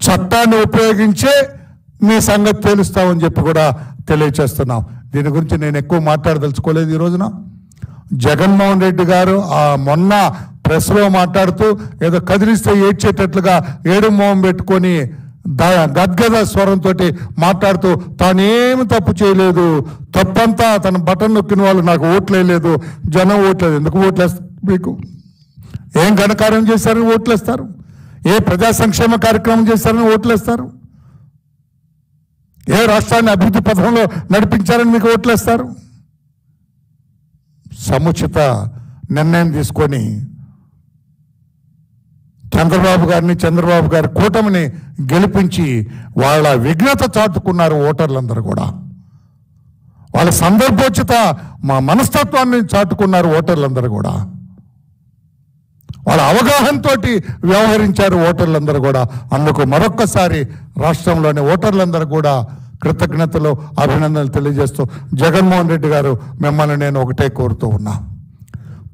చట్టాన్ని ఉపయోగించే మీ సంగతి తెలుస్తామని చెప్పి కూడా తెలియచేస్తున్నాం. దీని గురించి నేను ఎక్కువ మాట్లాడదలుచుకోలేదు. ఈ రోజున జగన్మోహన్ రెడ్డి గారు మొన్న ప్రెస్లో మాట్లాడుతూ ఏదో కదిలిస్తే ఏడ్చేటట్లుగా ఏడు మొహం పెట్టుకొని గద్గద స్వరంతో మాట్లాడుతూ తానేమి తప్పు చేయలేదు, తప్పంతా తన బటన్ నొక్కిన వాళ్ళు నాకు ఓట్లేదు, జనం ఓట్లేదు. ఎందుకు ఓట్లేస్తారు? మీకు ఏం ఘనకార్యం చేశారని ఓట్లేస్తారు? ఏ ప్రజా సంక్షేమ కార్యక్రమం చేశారని ఓట్లేస్తారు? ఏ రాష్ట్రాన్ని అభివృద్ధి పథంలో నడిపించారని మీకు ఓట్లేస్తారు? సముచిత నిర్ణయం తీసుకొని చంద్రబాబు గారి కూటమిని గెలిపించి వాళ్ళ విఘ్నత చాటుకున్నారు ఓటర్లందరూ కూడా. వాళ్ళ సందర్భోచిత మా మనస్తత్వాన్ని చాటుకున్నారు ఓటర్లందరూ కూడా. వాళ్ళ అవగాహనతో వ్యవహరించారు ఓటర్లందరూ కూడా. అందుకు మరొక్కసారి రాష్ట్రంలోని ఓటర్లందరూ కూడా కృతజ్ఞతలు, అభినందనలు తెలియజేస్తూ జగన్మోహన్ రెడ్డి గారు మిమ్మల్ని నేను ఒకటే కోరుతూ ఉన్నా.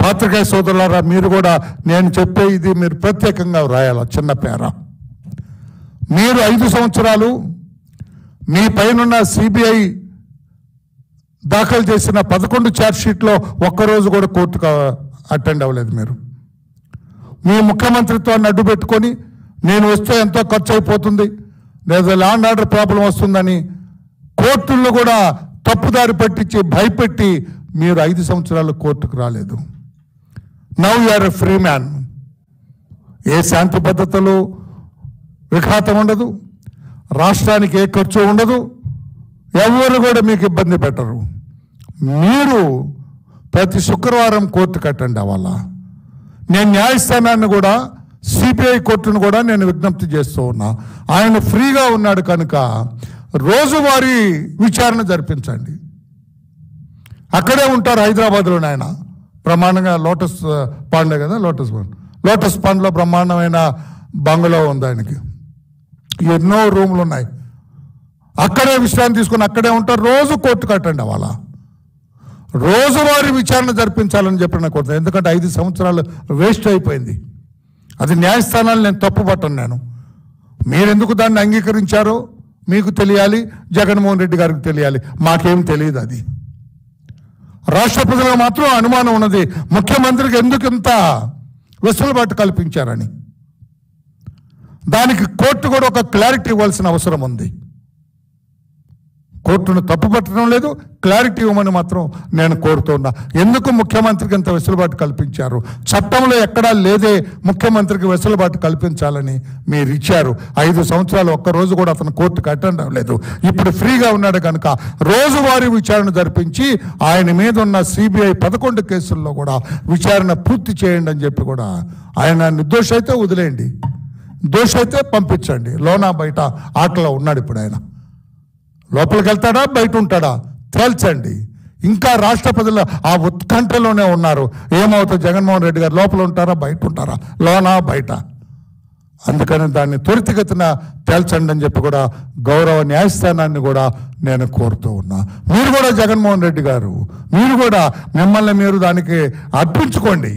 పాత్రికేయ సోదరులారా, మీరు కూడా నేను చెప్పే ఇది మీరు ప్రత్యేకంగా వ్రాయాల చిన్న పేర. మీరు 5 సంవత్సరాలు మీ పైనున్న సిబిఐ దాఖలు చేసిన 11 ఛార్జ్షీట్లో ఒక్కరోజు కూడా కోర్టుకు అటెండ్ అవ్వలేదు. మీరు మీ ముఖ్యమంత్రిత్వాన్ని అడ్డు పెట్టుకొని నేను వస్తే ఎంతో ఖర్చు అయిపోతుంది, లేదా ల్యాండ్ ఆర్డర్ ప్రాబ్లం వస్తుందని కోర్టుల్లో కూడా తప్పుదారి పట్టించి భయపెట్టి మీరు 5 సంవత్సరాలు కోర్టుకు రాలేదు. Now you are a free man. ఏ శాంతి భద్రతలు విఘాతం ఉండదు, రాష్ట్రానికి ఏ ఖర్చు ఉండదు, ఎవరు కూడా మీకు ఇబ్బంది పెట్టరు. మీరు ప్రతి శుక్రవారం కోర్టుకు అటెండ్ అవ్వాలా. నేను న్యాయస్థానాన్ని కూడా సిబిఐ కోర్టును కూడా నేను విజ్ఞప్తి చేస్తూ ఉన్నా. ఆయన ఫ్రీగా ఉన్నాడు కనుక రోజువారీ విచారణ జరిపించండి. అక్కడే ఉంటారు హైదరాబాద్లోనే. ఆయన బ్రహ్మాండంగా లోటస్ పాండే కదా, లోటస్ పాండ్లో బ్రహ్మాండమైన బంగ్లా ఉంది ఆయనకి. ఎన్నో రూమ్లు ఉన్నాయి. అక్కడే విశ్రాంతి తీసుకుని అక్కడే ఉంటారు. రోజు కోర్టుకు అటెండ్ అవ్వాలా. రోజువారీ విచారణ జరిపించాలని చెప్పి నాకు కోరుతాను. ఎందుకంటే 5 సంవత్సరాలు వేస్ట్ అయిపోయింది. అది న్యాయస్థానాలు నేను తప్పు పట్టను. మీరెందుకు దాన్ని అంగీకరించారో మీకు తెలియాలి, జగన్మోహన్ రెడ్డి గారికి తెలియాలి. మాకేం తెలియదు. అది రాష్ట్ర ప్రజలకు మాత్రం అనుమానం ఉన్నది, ముఖ్యమంత్రికి ఎందుకు ఇంత వెసులుబాటు కల్పించారని. దానికి కోర్టు కూడా ఒక క్లారిటీ ఇవ్వాల్సిన అవసరం ఉంది. కోర్టును తప్పుపట్టడం లేదు, క్లారిటీ ఇవ్వమని మాత్రం నేను కోరుతున్నా. ఎందుకు ముఖ్యమంత్రికి ఇంత వెసులుబాటు కల్పించారు? చట్టంలో ఎక్కడా లేదే ముఖ్యమంత్రికి వెసులుబాటు కల్పించాలని మీరు ఇచ్చారు. 5 సంవత్సరాలు ఒక్కరోజు కూడా అతను కోర్టుకు అటెండ్ అవ్వలేదు. ఇప్పుడు ఫ్రీగా ఉన్నాడు కనుక రోజువారీ విచారణ జరిపించి ఆయన మీద ఉన్న సిబిఐ 11 కేసుల్లో కూడా విచారణ పూర్తి చేయండి అని చెప్పి కూడా, ఆయన నిర్దోష అయితే వదిలేయండి, దోష అయితే పంపించండి. లోనా బయట ఆటలో ఉన్నాడు ఇప్పుడు. ఆయన లోపలికి వెళ్తాడా బయట ఉంటాడా తేల్చండి. ఇంకా రాష్ట్ర ప్రజలు ఆ ఉత్కంఠలోనే ఉన్నారు. ఏమవుతుంది? జగన్మోహన్ రెడ్డి గారు లోపల ఉంటారా బయట ఉంటారా, లోనా బయట? అందుకని దాన్ని త్వరితగతిన తేల్చండి అని చెప్పి కూడా గౌరవ న్యాయస్థానాన్ని కూడా నేను కోరుతూ ఉన్నా. మీరు కూడా జగన్మోహన్ రెడ్డి గారు, మీరు కూడా మిమ్మల్ని మీరు దానికి అర్పించుకోండి.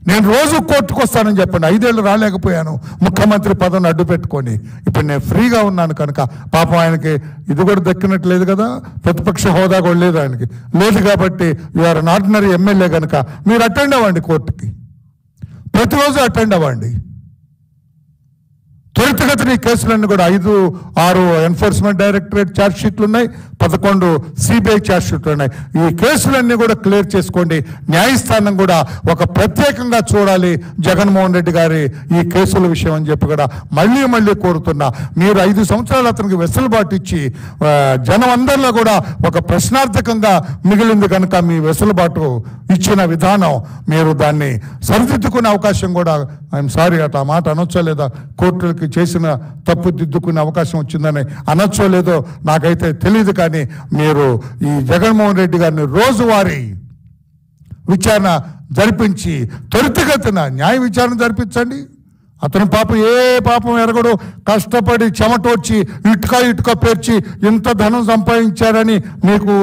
నేను రోజు కోర్టుకు వస్తానని చెప్పండి. 5 ఏళ్ళు రాలేకపోయాను ముఖ్యమంత్రి పదవిని అడ్డు పెట్టుకొని. ఇప్పుడు నేను ఫ్రీగా ఉన్నాను కనుక పాపం ఆయనకి ఇది కూడా దక్కినట్లేదు కదా, ప్రతిపక్ష హోదా కూడా లేదు ఆయనకి, లేదు కాబట్టి you are an ordinary MLA కనుక మీరు అటెండ్ అవ్వండి కోర్టుకి. ప్రతిరోజు అటెండ్ అవ్వండి. త్వరితగతిన ఈ కేసులన్నీ కూడా 5, 6 ఎన్ఫోర్స్మెంట్ డైరెక్టరేట్ ఛార్జ్షీట్లు ఉన్నాయి, 11 సిబిఐ ఛార్జ్షీట్లు ఉన్నాయి. ఈ కేసులన్నీ కూడా క్లియర్ చేసుకోండి. న్యాయస్థానం కూడా ఒక ప్రత్యేకంగా చూడాలి జగన్మోహన్ రెడ్డి గారి ఈ కేసుల విషయం అని చెప్పి కూడా మళ్ళీ కోరుతున్నా. మీరు 5 సంవత్సరాలు అతనికి వెసులుబాటు ఇచ్చి జనం అందరిలో కూడా ఒక ప్రశ్నార్థకంగా మిగిలింది కనుక మీ వెసులుబాటు ఇచ్చిన విధానం మీరు దాన్ని సరిదిద్దుకునే అవకాశం కూడా, ఐఎమ్ సారీ అట ఆ మాట అనొచ్చో లేదా, కోర్టులకి చేసిన తప్పు దిద్దుకునే అవకాశం వచ్చిందని అనొచ్చో లేదో నాకైతే తెలియదు. కానీ మీరు ఈ జగన్మోహన్ రెడ్డి గారిని రోజువారీ విచారణ జరిపించి త్వరితగతిన న్యాయ విచారణ జరిపించండి. అతను పాపం ఏ పాపం ఎరగడు, కష్టపడి చెమటోడ్చి ఇటుక పేర్చి ఇంత ధనం సంపాదించారని మీకు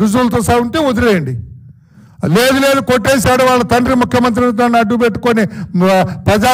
రుజువులతో సహా ఉంటే వదిలేయండి. లేదు కొట్టేశాడు వాళ్ళ తండ్రి ముఖ్యమంత్రితో అడ్డు పెట్టుకొని ప్రజా